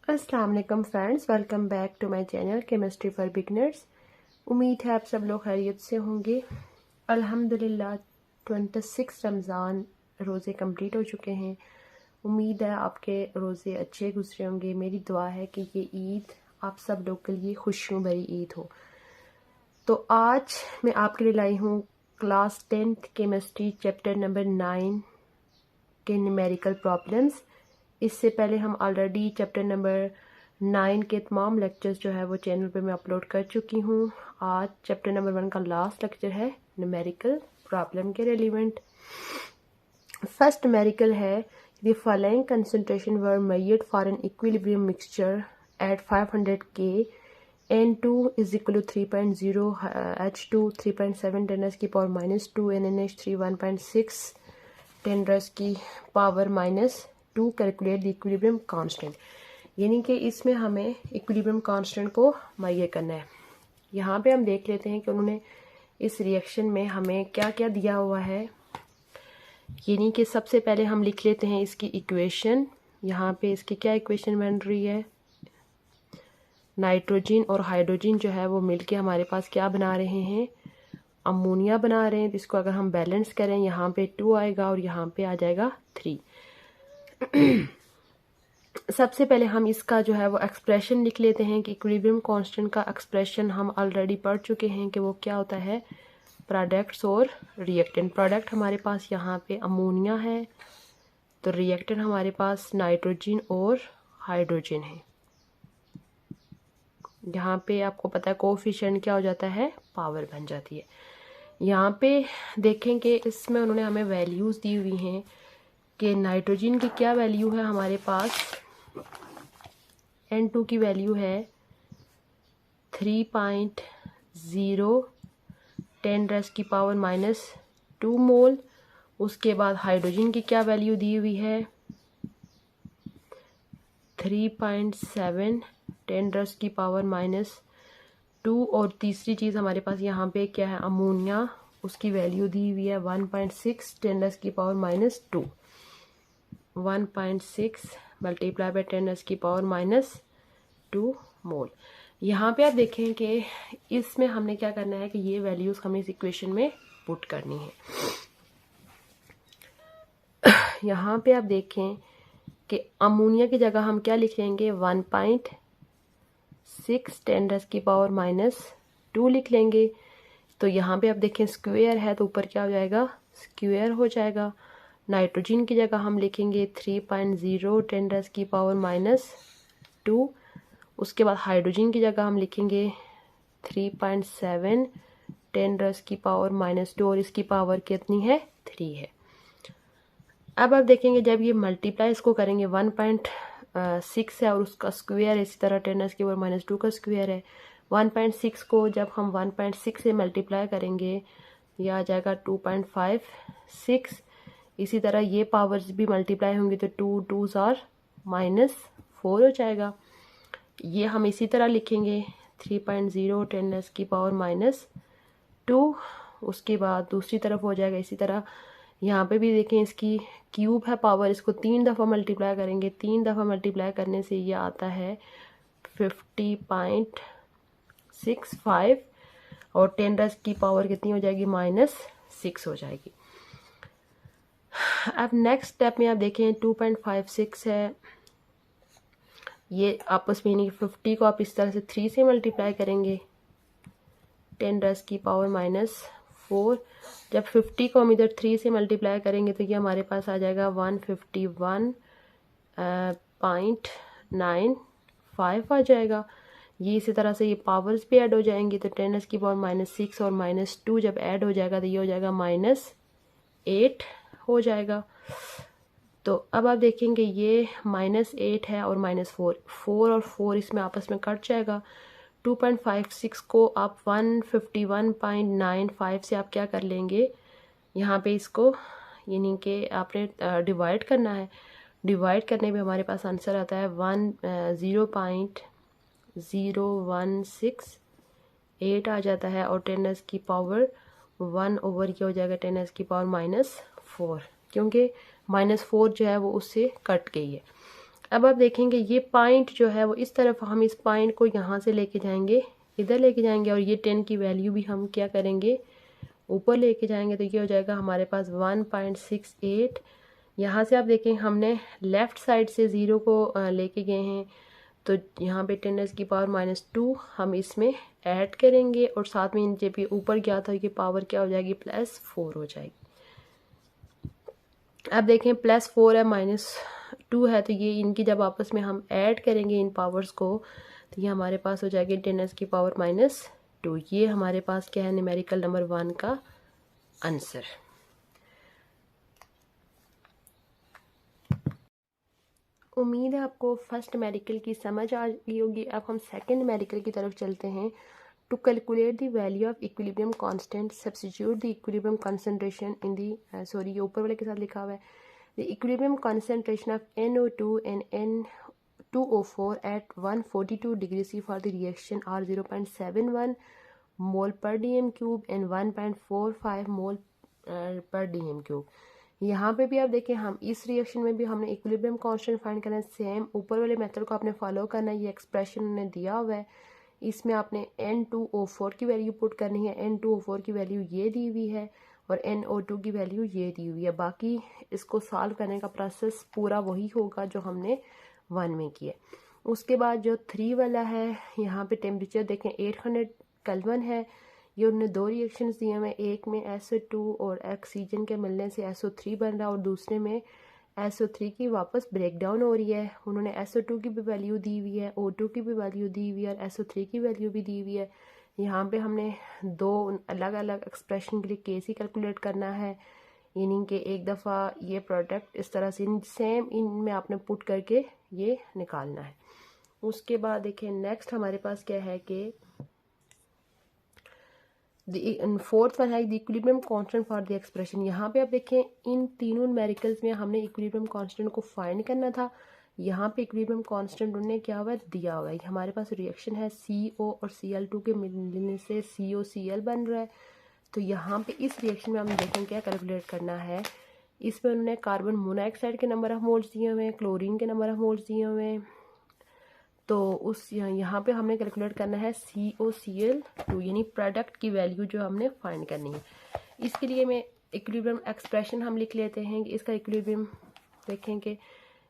अस्सलाम वालेकुम friends, welcome back to my channel chemistry for beginners. उम्मीद है आप सब लोग खैरियत से होंगे। अल्हम्दुलिल्लाह 26 रमज़ान रोज़े कंप्लीट हो चुके हैं। उम्मीद है आपके रोज़े अच्छे गुजरे होंगे। मेरी दुआ है कि ये ईद आप सब लोग के लिए खुशियों भरी ईद हो। तो आज मैं आपके लिए लाई हूँ class 10th chemistry chapter number 9 के न्यूमेरिकल प्रॉब्लम्स। इससे पहले हम ऑलरेडी चैप्टर नंबर 9 के तमाम लेक्चर्स जो है वो चैनल पे मैं अपलोड कर चुकी हूँ। आज चैप्टर नंबर 1 का लास्ट लेक्चर है न्यूमेरिकल प्रॉब्लम के रिलेवेंट। फर्स्ट न्यूमेरिकल है the following concentration were measured for an equilibrium mixture eight 500 K N2 is equal to 3.0 H2 3.7 10 की पावर -2 NaNH3 1.6 10 की power -2 calculate the equilibrium constant. यानी कि इसमें हमें इक्विलिब्रियम कांस्टेंट को मेजर करना है। यहाँ पे हम देख लेते हैं कि उन्होंने इस रिएक्शन में हमें क्या क्या दिया हुआ है। यानी कि सबसे पहले हम लिख लेते हैं इसकी इक्वेशन। यहाँ पे इसकी क्या इक्वेशन बन रही है, नाइट्रोजन और हाइड्रोजन जो है वो मिलके हमारे पास क्या बना रहे हैं, अमोनिया बना रहे हैं। तो इसको अगर हम बैलेंस करें यहाँ पे 2 आएगा और यहाँ पे आ जाएगा 3। सबसे पहले हम इसका जो है वो एक्सप्रेशन लिख लेते हैं कि इक्विलिब्रियम कांस्टेंट का एक्सप्रेशन हम ऑलरेडी पढ़ चुके हैं कि वो क्या होता है, प्रोडक्ट्स और रिएक्टेंट। प्रोडक्ट हमारे पास यहाँ पे अमोनिया है, तो रिएक्टेंट हमारे पास नाइट्रोजन और हाइड्रोजन है। यहाँ पे आपको पता है कोफिशिएंट क्या हो जाता है, पावर बन जाती है। यहाँ पे देखें कि इसमें उन्होंने हमें वैल्यूज़ दी हुई हैं कि नाइट्रोजन की क्या वैल्यू है हमारे पास, N2 की वैल्यू है 3.0 10 की पावर -2 मोल। उसके बाद हाइड्रोजन की क्या वैल्यू दी हुई है 3.7 10 की पावर -2। और तीसरी चीज़ हमारे पास यहाँ पे क्या है, अमोनिया, उसकी वैल्यू दी हुई है 1.6 10 की पावर -2। 1.6 मल्टीप्लाई बाय 10 की पावर -2 मोल। यहाँ पे आप देखें कि इसमें हमने क्या करना है कि ये वैल्यूज हमें इस इक्वेशन में पुट करनी है। यहाँ पे आप देखें कि अमोनिया की जगह हम क्या लिख लेंगे, 1.6 10 की पावर -2 लिख लेंगे। तो यहाँ पे आप देखें स्क्वायर है तो ऊपर क्या हो जाएगा, स्क्वायर हो जाएगा। नाइट्रोजन की जगह हम लिखेंगे 3.0 10 की पावर -2। उसके बाद हाइड्रोजन की जगह हम लिखेंगे 3.7 10 की पावर -2 और इसकी पावर कितनी है, 3 है। अब आप देखेंगे जब ये मल्टीप्लाई इसको करेंगे 1.6 है और उसका स्क्वायर इसी तरह 10 की पावर -2 का स्क्वायर है। 1.6 को जब हम 1.6 से मल्टीप्लाई करेंगे यह आ जाएगा 2.56। इसी तरह ये पावर्स भी मल्टीप्लाई होंगी तो 2 2s और -4 हो जाएगा। ये हम इसी तरह लिखेंगे 3.0 10 की पावर -2। उसके बाद दूसरी तरफ हो जाएगा इसी तरह। यहाँ पे भी देखें इसकी क्यूब है पावर, इसको 3 दफ़ा मल्टीप्लाई करेंगे। 3 दफ़ा मल्टीप्लाई करने से ये आता है 50.65 और 10 की पावर कितनी हो जाएगी, -6 हो जाएगी। अब नेक्स्ट स्टेप में आप देखें 2.56 है, ये आपस में यानी 50 को आप इस तरह से 3 से मल्टीप्लाई करेंगे 10 की पावर -4। जब 50 को हम इधर 3 से मल्टीप्लाई करेंगे तो ये हमारे पास आ जाएगा 151.95 आ जाएगा। ये इसी तरह से ये पावर्स भी ऐड हो जाएंगी तो 10 की पावर -6 और -2 जब ऐड हो जाएगा तो ये हो जाएगा -8 हो जाएगा। तो अब आप देखेंगे ये -8 है और -4, 4 और 4 इसमें आपस में कट जाएगा। 2.56 को आप 151.95 से आप क्या कर लेंगे, यहाँ पे इसको यानी कि आपने डिवाइड करना है। डिवाइड करने में हमारे पास आंसर आता है 0.0168 आ जाता है और 10 की पावर 1 ओवर क्या हो जाएगा 10 की पावर -4, क्योंकि -4 जो है वो उससे कट गई है। अब आप देखेंगे ये पॉइंट जो है वो इस तरफ, हम इस पॉइंट को यहाँ से लेके जाएंगे, इधर लेके जाएंगे, और ये 10 की वैल्यू भी हम क्या करेंगे, ऊपर लेके जाएंगे। तो ये हो जाएगा हमारे पास 1.68। यहाँ से आप देखें हमने लेफ़्ट साइड से ज़ीरो को लेके गए हैं, तो यहाँ पे 10⁻⁻² हम इसमें ऐड करेंगे, और साथ में नीचे भी ऊपर गया था कि पावर क्या हो जाएगी, +4 हो जाएगी। अब देखें +4 है -2 है, तो ये इनकी जब आपस में हम ऐड करेंगे इन पावर्स को, तो ये हमारे पास हो जाएगी 10⁻²। ये हमारे पास क्या है, न्यूमेरिकल नंबर 1 का आंसर। उम्मीद है आपको फर्स्ट न्यूमेरिकल की समझ आ गई होगी। अब हम सेकंड न्यूमेरिकल की तरफ चलते हैं। To calculate the value of equilibrium constant substitute the equilibrium concentration in the ये ऊपर वाले के साथ लिखा हुआ है, the equilibrium concentration of NO2 and N2O4 at 142 degree C for the reaction are 0.71 mole per dm³ and 1.45 mole per dm³। यहाँ पे भी आप देखें, हम इस रिएक्शन में भी हमने इक्विलिब्रियम कांस्टेंट फाइंड करना है। सेम ऊपर वाले मेथड को आपने फॉलो करना है। ये एक्सप्रेशन उन्होंने दिया हुआ है, इसमें आपने N2O4 की वैल्यू पुट करनी है। N2O4 की वैल्यू ये दी हुई है और NO2 की वैल्यू ये दी हुई है। बाकी इसको सॉल्व करने का प्रोसेस पूरा वही होगा जो हमने 1 में किया। उसके बाद जो 3 वाला है, यहाँ पे टेम्परेचर देखें 800 केल्विन है। ये उन्होंने 2 रिएक्शंस दिए हुए, एक में SO2 और ऑक्सीजन के मिलने से SO3 बन रहा है, और दूसरे में SO3 की वापस ब्रेक डाउन हो रही है। उन्होंने SO2 की भी वैल्यू दी हुई है, O2 की भी वैल्यू दी हुई है, और SO3 की वैल्यू भी दी हुई है। यहाँ पे हमने 2 अलग अलग एक्सप्रेशन के लिए केस ही कैलकुलेट करना है, यानी कि एक दफ़ा ये प्रोडक्ट इस तरह से सेम इनमें आपने पुट करके ये निकालना है। उसके बाद देखें नेक्स्ट हमारे पास क्या है कि फोर्थ वन है the equilibrium constant for the expression. यहाँ पे आप देखें इन तीनों न्यूमेरिकल्स में हमने इक्विलिब्रियम कांस्टेंट को फाइंड करना था। यहाँ पे इक्विलिब्रियम कांस्टेंट उन्होंने क्या हुआ है, दिया हुआ है। हमारे पास रिएक्शन है CO और Cl2 के मिलने से COCl बन रहा है। तो यहाँ पे इस रिएक्शन में हम देखें क्या कैलकुलेट करना है। इसमें उन्होंने कार्बन मोनोऑक्साइड के नंबर ऑफ मोल्स दिए हुए हैं, क्लोरीन के नंबर ऑफ मोल्स दिए हुए हैं। तो उस यहाँ पे हमने कैलकुलेट करना है COCl2, यानी प्रोडक्ट की वैल्यू जो हमने फाइंड करनी है। इसके लिए मैं इक्विलिब्रियम एक्सप्रेशन हम लिख लेते हैं कि इसका इक्विलिब्रियम देखें कि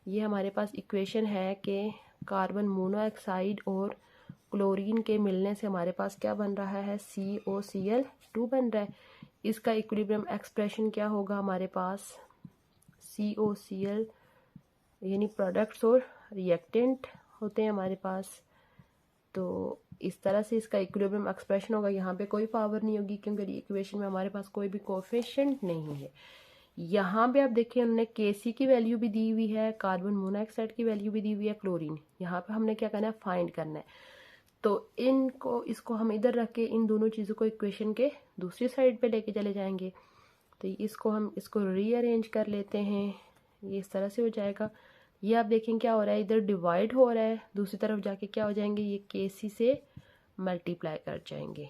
ये हमारे पास इक्वेशन है कि कार्बन मोनोऑक्साइड और क्लोरीन के मिलने से हमारे पास क्या बन रहा है, COCl2 बन रहा है। इसका इक्विलिब्रियम एक्सप्रेशन क्या होगा हमारे पास, COCl यानी प्रोडक्ट्स और रिएक्टेंट होते हैं हमारे पास। तो इस तरह से इसका इक्विलिब्रियम एक्सप्रेशन होगा। यहाँ पे कोई पावर नहीं होगी क्योंकि इक्वेशन में हमारे पास कोई भी कोएफिशिएंट नहीं है। यहाँ पे आप देखिए उन्होंने Kc की वैल्यू भी दी हुई है, कार्बन मोनोऑक्साइड की वैल्यू भी दी हुई है, क्लोरीन। यहाँ पे हमने क्या करना है, फाइंड करना है। तो इसको हम इधर रख के इन दोनों चीज़ों को इक्वेशन के दूसरी साइड पे लेके चले जाएंगे। तो इसको रीअरेंज कर लेते हैं, ये इस तरह से हो जाएगा। ये आप देखें क्या हो रहा है, इधर डिवाइड हो रहा है, दूसरी तरफ जाके क्या हो जाएंगे, ये Kc से मल्टीप्लाई कर जाएंगे,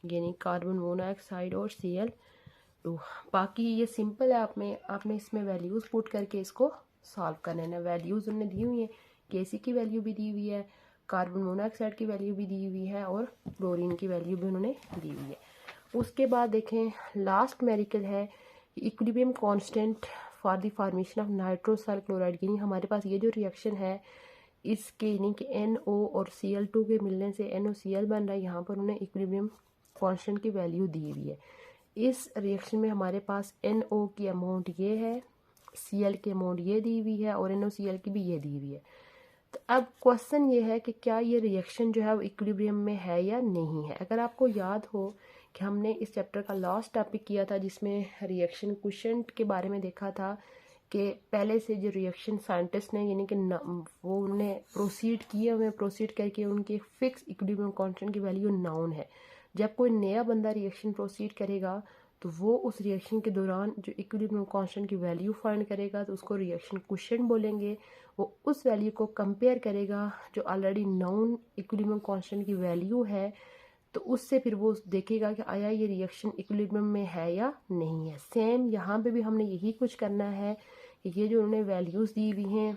यानी कार्बन मोनोऑक्साइड और Cl2। बाकी ये सिंपल है, आपने इसमें वैल्यूज़ पुट करके इसको सॉल्व करना है। वैल्यूज़ उन्होंने दी हुई हैं, Kc की वैल्यू भी दी हुई है, कार्बन मोनोऑक्साइड की वैल्यू भी दी हुई है, और क्लोरीन की वैल्यू भी उन्होंने दी हुई है। उसके बाद देखें लास्ट न्यूमेरिकल है equilibrium constant for the formation of nitrosyl chloride. यानी हमारे पास ये जो रिएक्शन है इसके यानी कि NO और Cl2 के मिलने से NOCl बन रहा है। यहाँ पर उन्होंने इक्विलिब्रियम कांस्टेंट की वैल्यू दी हुई है। इस रिएक्शन में हमारे पास NO की अमाउंट ये है, Cl की अमाउंट ये दी हुई है, और NOCl की भी ये दी हुई है। तो अब क्वेश्चन ये है कि क्या ये रिएक्शन जो है वो इक्विलिब्रियम में है या नहीं है। अगर आपको याद हो कि हमने इस चैप्टर का लास्ट टॉपिक किया था जिसमें रिएक्शन क्वोशिएंट के बारे में देखा था कि पहले से जो रिएक्शन साइंटिस्ट ने यानी कि वो उन्होंने प्रोसीड किए हुए, प्रोसीड करके उनकी फिक्स इक्विलिब्रियम कांस्टेंट की वैल्यू नाउन है। जब कोई नया बंदा रिएक्शन प्रोसीड करेगा तो वो उस रिएक्शन के दौरान जो इक्विलिब्रियम कांस्टेंट की वैल्यू फाइंड करेगा तो उसको रिएक्शन क्वोशिएंट बोलेंगे। वो उस वैल्यू को कंपेयर करेगा जो ऑलरेडी नाउन इक्विलिब्रियम कांस्टेंट की वैल्यू है, तो उससे फिर वो देखेगा कि आया ये रिएक्शन इक्विलिब्रियम में है या नहीं है। सेम यहाँ पे भी हमने यही कुछ करना है कि ये जो उन्होंने वैल्यूज़ दी हुई हैं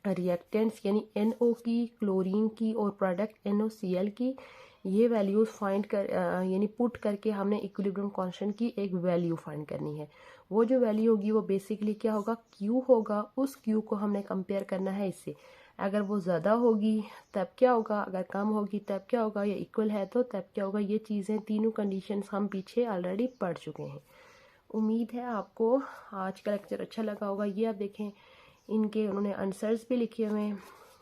रिएक्टेंट्स यानी NO की, क्लोरीन की और प्रोडक्ट NOCl की, ये वैल्यूज फाइंड कर यानी पुट करके हमने इक्विलिब्रियम कांस्टेंट की एक वैल्यू फाइंड करनी है। वो जो वैल्यू होगी वो बेसिकली क्या होगा, Q होगा। उस Q को हमने कंपेयर करना है इससे। अगर वो ज़्यादा होगी तब क्या होगा, अगर कम होगी तब क्या होगा, या इक्वल है तो तब क्या होगा। ये चीज़ें तीनों कंडीशंस हम पीछे ऑलरेडी पढ़ चुके हैं। उम्मीद है आपको आज का लेक्चर अच्छा लगा होगा। ये आप देखें, इनके उन्होंने आंसर्स भी लिखे हुए हैं,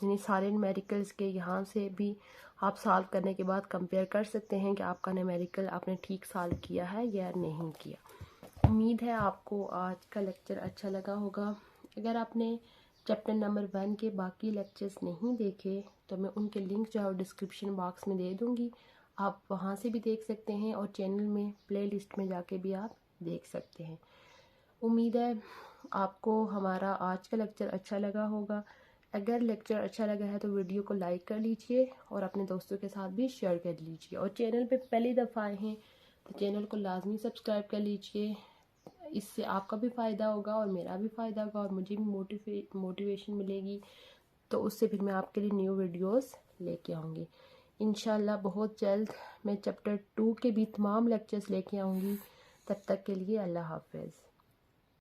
यानी सारे न्यूमेरिकल्स के। यहाँ से भी आप सॉल्व करने के बाद कंपेयर कर सकते हैं कि आपका न्यूमेरिकल आपने ठीक सॉल्व किया है या नहीं किया। उम्मीद है आपको आज का लेक्चर अच्छा लगा होगा। अगर आपने चैप्टर नंबर 1 के बाकी लेक्चर्स नहीं देखे तो मैं उनके लिंक जो है डिस्क्रिप्शन बॉक्स में दे दूँगी, आप वहाँ से भी देख सकते हैं और चैनल में प्लेलिस्ट में जाके भी आप देख सकते हैं। उम्मीद है आपको हमारा आज का लेक्चर अच्छा लगा होगा। अगर लेक्चर अच्छा लगा है तो वीडियो को लाइक कर लीजिए और अपने दोस्तों के साथ भी शेयर कर लीजिए। और चैनल पे पहली दफ़ा आए हैं तो चैनल को लाजमी सब्सक्राइब कर लीजिए। इससे आपका भी फ़ायदा होगा और मेरा भी फ़ायदा होगा और मुझे भी मोटिवेशन मिलेगी। तो उससे फिर मैं आपके लिए न्यू वीडियोस लेके आऊँगी इंशाल्लाह। बहुत जल्द मैं चैप्टर 2 के भी तमाम लेक्चर्स लेके आऊँगी। तब तक के लिए अल्लाह हाफ़िज़।